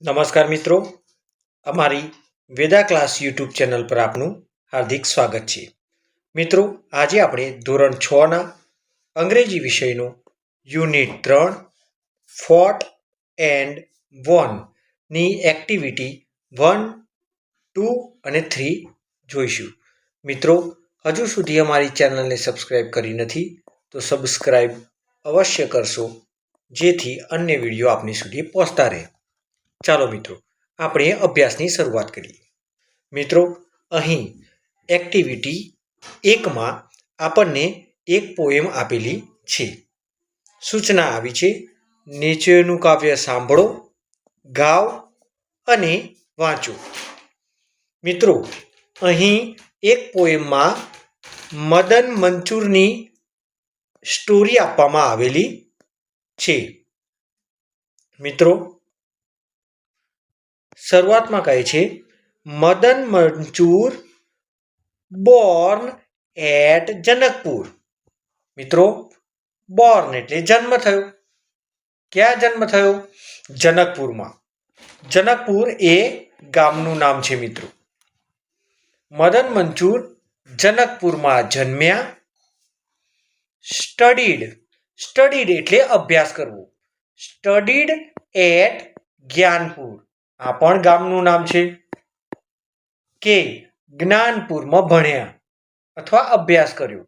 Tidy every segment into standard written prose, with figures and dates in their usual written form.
નમસ્કાર મિત્રો, અમારી વેદા ક્લાસ યુટ્યુબ ચેનલ પર આપનું હાર્દિક સ્વાગત છે. મિત્રો, આજે આપણે ધોરણ 6ના અંગ્રેજી વિષયનું યુનિટ 3 ફોર્ટ એન્ડ વોનની એક્ટિવિટી 1, 2 અને 3 જોઈશું. મિત્રો, હજુ સુધી અમારી ચેનલને સબસ્ક્રાઈબ કરી નથી તો સબસ્ક્રાઈબ અવશ્ય કરશો, જેથી અન્ય વિડીયો આપની સુધી પહોંચતા રહે. ચાલો મિત્રો, આપણે અભ્યાસની શરૂઆત કરીએ. મિત્રો, અહીં એક્ટિવિટી 1માં આપણને એક પોએમ આપેલી છે. સૂચના આવી છે, નીચેનું કાવ્ય સાંભળો, ગાઓ અને વાંચો. મિત્રો, અહીં એક પોએમમાં મદન મંચુરની સ્ટોરી આપવામાં આવેલી છે. મિત્રો, શરૂઆતમાં કહે છે, મદન મંચુર બોર્ન એટ જનકપુર. મિત્રો, બોર્ન એટલે જન્મ થયો. ક્યાં જન્મ થયો? જનકપુરમાં. જનકપુર એ ગામનું નામ છે. મિત્રો, મદન મંચુર જનકપુરમાં જન્મ્યા. સ્ટડીડ એટલે અભ્યાસ કરવો. સ્ટડીડ એટ જ્ઞાનપુર, આ પણ ગામનું નામ છે. કે જ્ઞાનપુરમાં ભણ્યા અથવા અભ્યાસ કર્યો.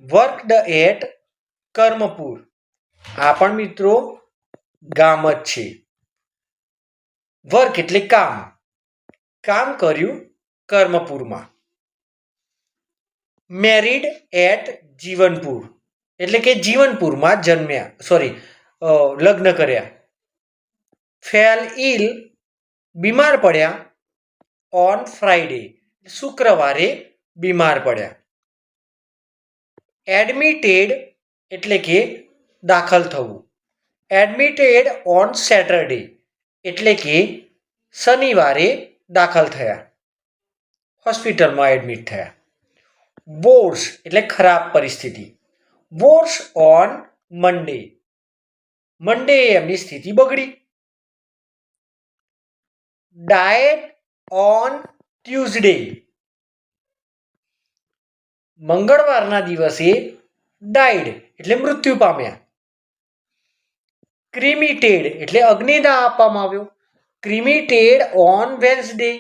વર્કડ એટ કર્મપુર, આ પણ મિત્રો ગામ જ છે. વર્ક એટલે કામ કર્યું કર્મપુરમાં. મેરીડ એટ જીવનપુર, એટલે કે જીવનપુરમાં લગ્ન કર્યા. ફેલ ઇલ, બીમાર પડ્યા. ઓન ફ્રાઈડે, શુક્રવારે બીમાર પડ્યા. એડમિટેડ એટલે કે દાખલ થવું. એડમિટેડ ઓન સેટરડે, એટલે કે શનિવારે દાખલ થયા, હોસ્પિટલમાં એડમિટ થયા. વોર્સ એટલે ખરાબ પરિસ્થિતિ. વોર્સ ઓન મંડે એમની સ્થિતિ બગડી. ડાયટ ઓન ટ્યુઝડે, મંગળવારના દિવસે ડાઈડ એટલે મૃત્યુ પામ્યા. ક્રિમિટેડ એટલે અગ્નિદાહ આપવામાં આવ્યો. ક્રિમિટેડ ઓન વેન્સડે,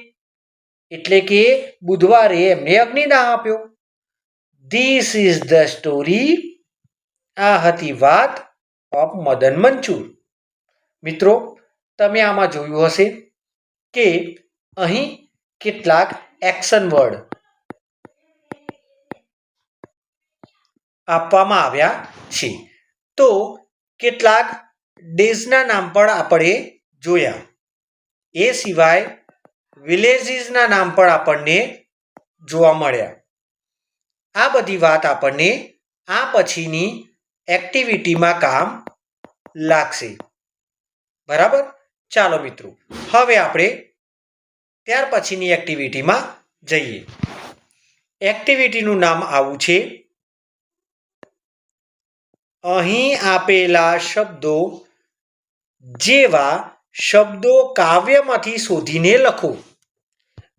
એટલે કે બુધવારે એમને અગ્નિદાહ આપ્યો. ધીસ ઇઝ ધ સ્ટોરી, આ હતી વાત ઓફ મદન મંચુર. મિત્રો, તમે આમાં જોયું હશે કે અહીં કેટલાક એક્શન વર્ડ આપવામાં આવ્યા છે. તો કેટલાક ડેઝના નામ પણ આપણે જોયા. એ સિવાય વિલેજીસના નામ પણ આપણને જોવા મળ્યા. આ બધી વાત આપણને આ પછીની એક્ટિવિટીમાં કામ લાગશે. બરાબર? ચાલો મિત્રો, હવે આપણે ત્યાર પછીની એક્ટિવિટીમાં જઈએ. એક્ટિવિટીનું નામ આવું છે, અહીં આપેલા શબ્દો જેવા શબ્દો કાવ્યમાંથી શોધીને લખો.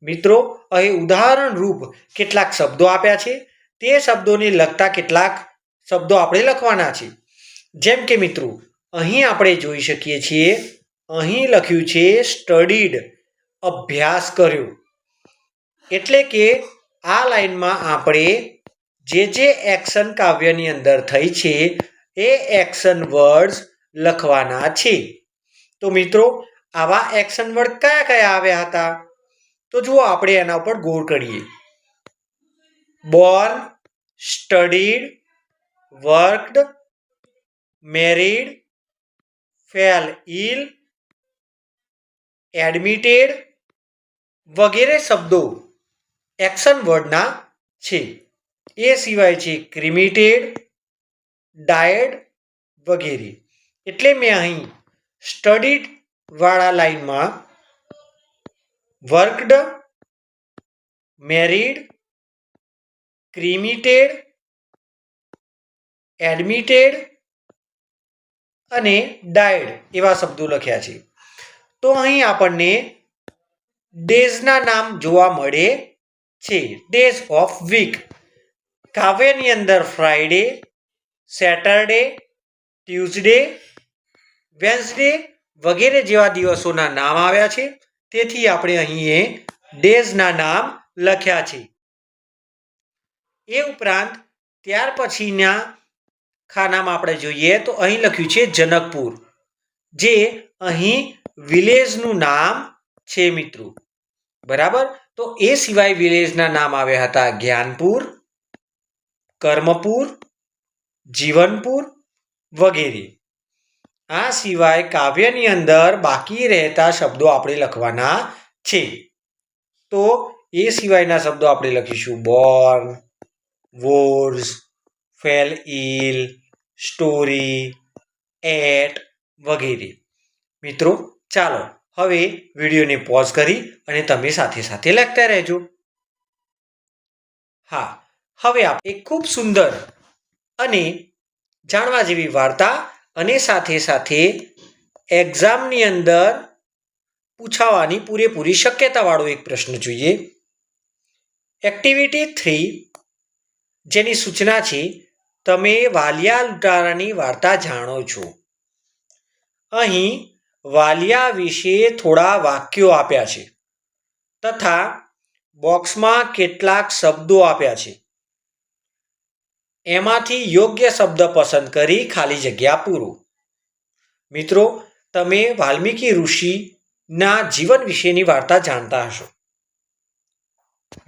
મિત્રો, અહીં ઉદાહરણ રૂપ કેટલાક શબ્દો આપ્યા છે. તે શબ્દોને લગતા કેટલાક શબ્દો આપણે લખવાના છે. જેમ કે મિત્રો, અહીં આપણે જોઈ શકીએ છીએ, અહીં લખ્યું છે સ્ટડીડ, અભ્યાસ કર્યો. એટલે કે આ લાઈનમાં આપણે જે એક્શન કાવ્યની અંદર થઈ છે એ એક્શન વર્ડ્સ લખવાના છે. તો મિત્રો, આવા એક્શન વર્ડ કયા કયા આવ્યા હતા? તો જુઓ, આપણે એના ઉપર ગોળ કરીએ. Born, studied, worked, married, fell ill, admitted વગેરે શબ્દો એક્શન વર્ડના છે. એ સિવાય છે ક્રિમિટેડ, ડાયડ વગેરે. એટલે મેં અહીં સ્ટડીડ વાળા લાઈનમાં વર્કડ, મેરીડ, ક્રિમિટેડ, એડમિટેડ અને ડાયડ એવા શબ્દો લખ્યા છે. તો અહીં આપણને ડેઝના નામ જોવા મળે છે. Days of week. કાવ્યની અંદર ફ્રાઈડે, સેટરડે, ટ્યુઝડે, વેન્સડે વગેરે જેવા દિવસોના નામ આવ્યા છે. તેથી આપણે અહીં ડેઝના નામ લખ્યા છે. એ ઉપરાંત ત્યાર પછીના ખાનામાં આપણે જોઈએ તો અહીં લખ્યું છે જનકપુર, જે અહીં વિલેજનું નામ છે મિત્રો. બરાબર. તો એ સિવાય વિલેજના નામ આવ્યા હતા જ્ઞાનપુર, કર્મપુર, જીવનપુર વગેરે. આ સિવાય કાવ્યની અંદર બાકી રહેતા શબ્દો આપણે લખવાના છે. તો એ સિવાયના શબ્દો આપણે લખીશું born, wars, fell ill, story, at વગેરે. મિત્રો ચાલો હવે વિડીયોને પોઝ કરી અને તમે સાથે સાથે લખતા રહેજો. હા, હવે આપણે એક ખૂબ સુંદર અને જાણવા જેવી વાર્તા અને સાથે સાથે એક્ઝામની અંદર પૂછાવાની પૂરેપૂરી શક્યતાવાળો એક પ્રશ્ન જોઈએ. એક્ટિવિટી 3, જેની સૂચના છે તમે વાલિયા લૂંટારાની વાર્તા જાણો છો. અહીં વાલિયા વિશે થોડા વાક્યો આપ્યા છે તથા બોક્સમાં કેટલાક શબ્દો આપ્યા છે. એમાંથી યોગ્ય શબ્દ પસંદ કરી ખાલી જગ્યા પૂરો. મિત્રો, તમે વાલ્મીકી ઋષિના જીવન વિશેની વાર્તા જાણતા હશો.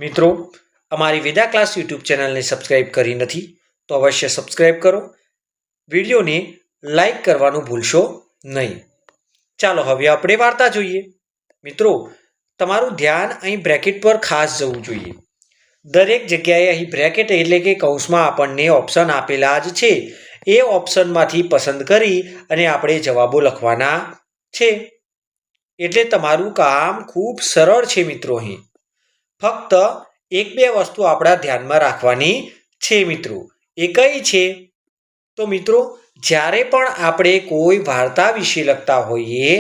મિત્રો, અમારી વેદા ક્લાસ યુટ્યુબ ચેનલને સબસ્ક્રાઈબ કરી નથી તો અવશ્ય સબસ્ક્રાઈબ કરો. વિડીયોને લાઈક કરવાનું ભૂલશો નહીં. ચાલો હવે આપણે વાર્તા જોઈએ. મિત્રો, તમારું ધ્યાન અહીં બ્રેકેટ પર ખાસ જવું જોઈએ. દરેક જગ્યાએ અહીં બ્રેકેટ એટલે કે કૌંસમાં આપણને ઓપ્શન આપેલા જ છે. એ ઓપ્શનમાંથી પસંદ કરી અને આપણે જવાબો લખવાના છે. એટલે તમારું કામ ખૂબ સરળ છે મિત્રો. અહીં ફક્ત 1-2 વસ્તુ આપણા ધ્યાનમાં રાખવાની છે મિત્રો. એ કઈ છે? તો મિત્રો, જ્યારે પણ આપણે કોઈ વાર્તા વિશે લખતા હોઈએ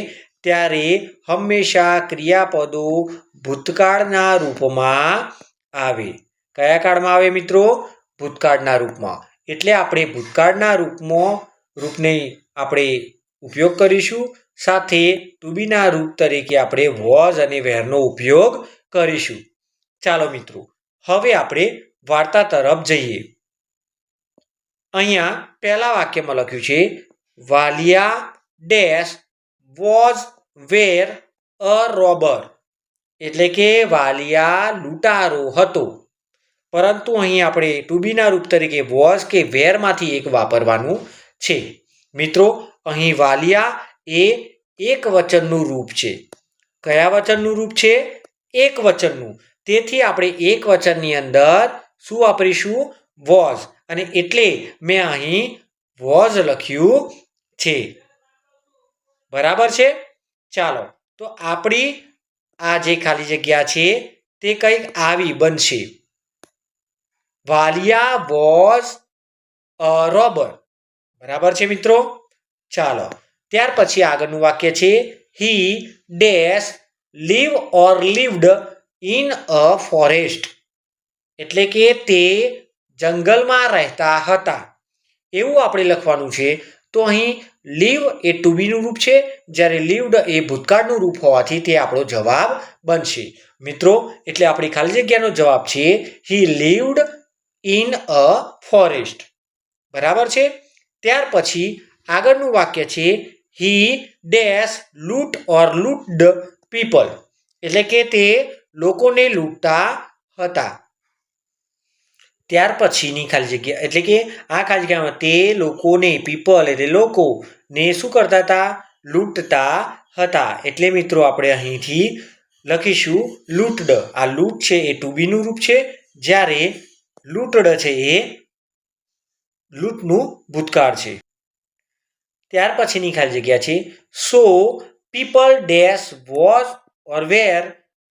ત્યારે હંમેશા ક્રિયાપદો ભૂતકાળના રૂપમાં આવે. કયા કાળમાં આવે મિત્રો? ભૂતકાળના રૂપમાં. એટલે આપણે ભૂતકાળના રૂપને આપણે ઉપયોગ કરીશું. સાથે ટુ બીના રૂપ તરીકે આપણે વોઝ અને વેરનો ઉપયોગ કરીશું. ચાલો મિત્રો, હવે આપણે વાર્તા તરફ જઈએ. અહીંયા પહેલા વાક્યમાં લખ્યું છે Valiya dash was were a robber. એટલે કે વાલિયા લૂંટારો હતો. પરંતુ અહીં આપણે ટુ બીના રૂપ તરીકે વોઝ કે વેરમાંથી એક વાપરવાનું છે. મિત્રો, અહીં વાલિયા એ એક વચનનું રૂપ છે. કયા વચનનું રૂપ છે? એક વચનનું. તેથી આપણે એક વચનની અંદર શું વાપરીશું? વોઝ. અને એટલે મેં અહીં વોઝ લખ્યું છે. બરાબર છે? ચાલો, તો આપણી આ જે ખાલી જગ્યા છે તે કંઈક આવી બનશે. Valia was a robber. બરાબર છે મિત્રો? ચાલો, ત્યાર પછી આગળનું વાક્ય છે he dash live or lived in a forest. એટલે કે તે જંગલમાં રહેતા હતા. એવું આપણે લખવાનું છે. તો અહીં લીવ એ ટુ બીનું રૂપ છે, જ્યારે લીવ્ડ એ ભૂતકાળનું રૂપ હોવાથી તે આપણો જવાબ બનશે. મિત્રો, એટલે આપણી ખાલી જગ્યાનો જવાબ છે હી લીવ્ડ ઇન અ ફોરેસ્ટ. બરાબર છે? ત્યાર પછી આગળનું વાક્ય છે હી ડેશ લૂંટ ઓર લૂંટડ પીપલ. એટલે કે તે લોકોને લૂંટતા હતા. ત્યાર પછીની ખાલી જગ્યા એટલે કે આ ખાલી જગ્યામાં તે લોકોને પીપલ એટલે લોકોને શું કરતા હતા? લૂંટતા હતા. એટલે મિત્રો આપણે અહીંથી લખીશું લૂંટડ. આ લૂંટ છે એ ટુ બીનું રૂપ છે, જ્યારે લૂંટડ છે એ લૂંટનું ભૂતકાળ છે. ત્યાર પછીની ખાલી જગ્યા છે so people dash was or were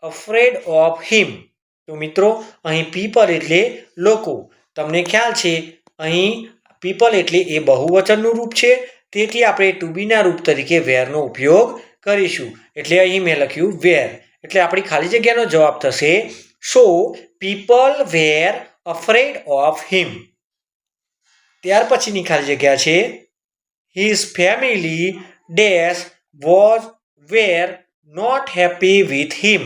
afraid of him. તો મિત્રો, અહીં પીપલ એટલે લોકો. તમને ખ્યાલ છે અહીં પીપલ એટલે એ બહુવચનનું રૂપ છે. તેથી આપણે ટુ બીના રૂપ તરીકે વેરનો ઉપયોગ કરીશું. એટલે અહીં મેં લખ્યું વેર, એટલે આપણી ખાલી જગ્યાનો જવાબ થશે so people were afraid of him. ત્યાર પછીની ખાલી જગ્યા છે his family dash was were not happy with him.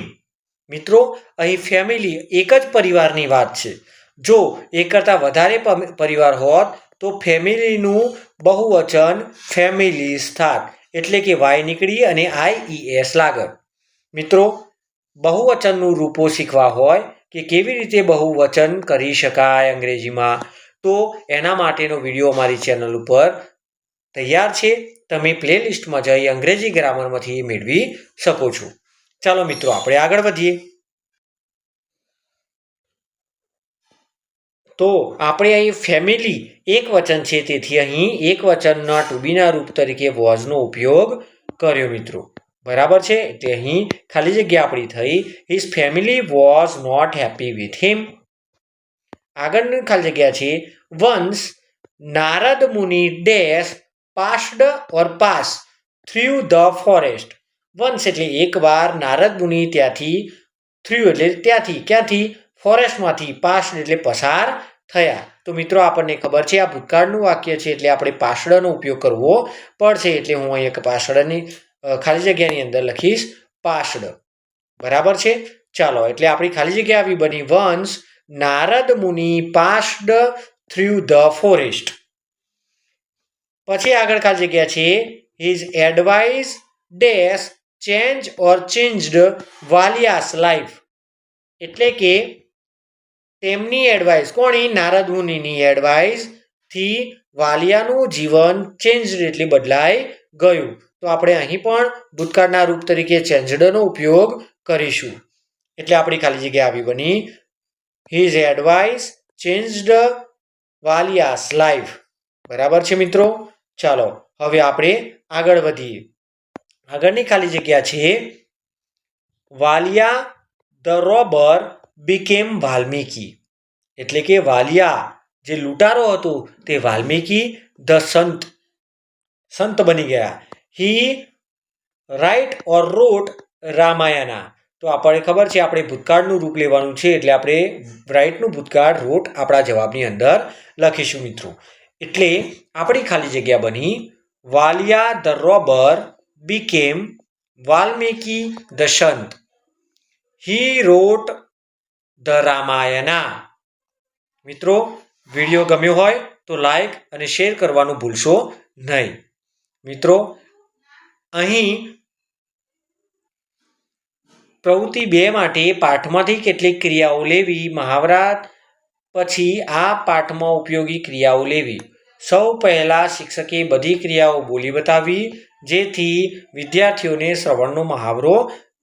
મિત્રો અહીં ફેમિલી એક જ પરિવારની વાત છે. જો એક કરતાં વધારે પરિવાર હોત તો ફેમિલીનું બહુવચન ફેમિલીઝ થાત, એટલે કે વાય નીકળી અને IES લાગત. મિત્રો બહુવચનનું રૂપો શીખવા હોય કે કેવી રીતે બહુવચન કરી શકાય અંગ્રેજીમાં, તો એના માટેનો વિડીયો અમારી ચેનલ ઉપર તૈયાર છે. તમે પ્લેલિસ્ટમાં જઈ અંગ્રેજી ગ્રામરમાંથી મેળવી શકો છો. ચાલો મિત્રો આપણે આગળ વધીએ. તો આપણે અહીં ફેમિલી એક વચન છે, તેથી અહીં એક વચનના ટુ બીના રૂપ તરીકે વોઝનો ઉપયોગ કર્યો મિત્રો. બરાબર છે. એટલે અહીં ખાલી જગ્યા આપણી થઈ his family was not happy with him. આગળની ખાલી જગ્યા છે once Narad Muni dash passed or pass through the forest. Once એટલે એકવાર નારદ મુનિ ત્યાંથી, થ્રુ એટલે ત્યાંથી, ક્યાંથી, ફોરેસ્ટમાંથી, પાસ્ડ એટલે પસાર થયા. તો મિત્રો આપણને ખબર છે આ ભૂતકાળનું વાક્ય છે, એટલે આપણે પાછળનો ઉપયોગ કરવો પડશે. એટલે હું અહીંયા પાછળની ખાલી જગ્યાની અંદર લખીશ પાસ્ડ. બરાબર છે. ચાલો એટલે આપણી ખાલી જગ્યા આવી બની વન્સ નારદ મુનિ પાસ્ડ થ્રુ ધ ફોરેસ્ટ. પછી આગળ ખાલી જગ્યા છે હિઝ એડવાઇસ ડેશ ચેન્જ ઓર ચેન્જડ વાલિયાસ લાઈફ. એટલે કે તેમની એડવાઇસ, કોની, નારદ મુનિની એડવાઇસથી વાલિયાનું જીવન ચેન્જ એટલે બદલાઈ ગયું. તો આપણે અહીં પણ ભૂતકાળના રૂપ તરીકે ચેન્જડનો ઉપયોગ કરીશું. એટલે આપણી ખાલી જગ્યા આવી બની his advice changed Valiya's life. બરાબર છે મિત્રો. ચાલો હવે આપણે આગળ વધીએ. આગળની ખાલી જગ્યા છે Valiya the robber became Valmiki. એટલે કે વાલિયા જે લૂંટારો હતો તે વાલ્મીકી ધ સંત બની ગયા. હી રાઇટ ઓર રોટ રામાયણા. તો આપણને ખબર છે આપણે ભૂતકાળનું રૂપ લેવાનું છે, એટલે આપણે રાઇટનું ભૂતકાળ, રોટ આપણા જવાબની અંદર લખીશું મિત્રો. એટલે આપણી ખાલી જગ્યા બની Valiya the robber became Valmiki the sant. He wrote the Ramayana. મિત્રો વિડીયો ગમ્યો હોય તો લાઈક અને શેર કરવાનું ભૂલશો નહીં. મિત્રો અહીં પ્રવૃત્તિ 2 માટે પાઠમાંથી કેટલીક ક્રિયાઓ લેવી, મહાવરા પછી આ પાઠમાં ઉપયોગી ક્રિયાઓ લેવી. સૌ પહેલા શિક્ષકે બધી ક્રિયાઓ બોલી બતાવી, જેથી વિદ્યાર્થીઓને શ્રવણનો મહાવરો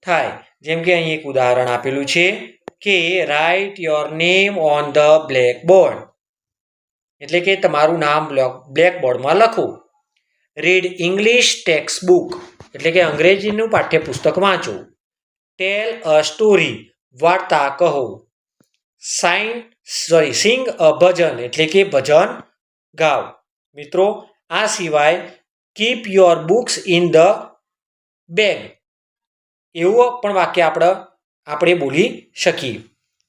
થાય. જેમ કે અહીં એક ઉદાહરણ આપેલું છે કે write your name on the blackboard. એટલે કે તમારું નામ બ્લેકબોર્ડમાં લખો. Read English text book. એટલે કે અંગ્રેજીનું પાઠ્યપુસ્તક વાંચો. ટેલ અ સ્ટોરી. વાર્તા કહો. સિંગ અ ભજન. એટલે કે ભજન ગાઓ. મિત્રો આ સિવાય keep your books in the bag એવું પણ વાક્ય આપણે બોલી શકીએ.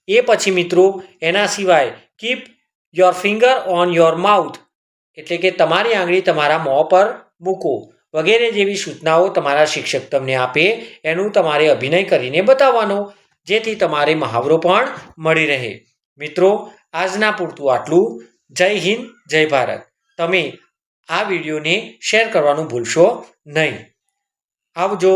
એ પછી મિત્રો એના સિવાય keep your finger on your mouth. એટલે કે તમારી આંગળી તમારા મોં પર મૂકો વગેરે જેવી સૂચનાઓ તમારા શિક્ષક તમને આપે, એનું તમારે અભિનય કરીને બતાવવાનો, જેથી તમારે મહાવરો પણ મળી રહે. મિત્રો આજના પૂરતું આટલું. જય હિન્દ, જય ભારત. તમે આ વિડીયોને શેર કરવાનું ભૂલશો નહીં. આવજો.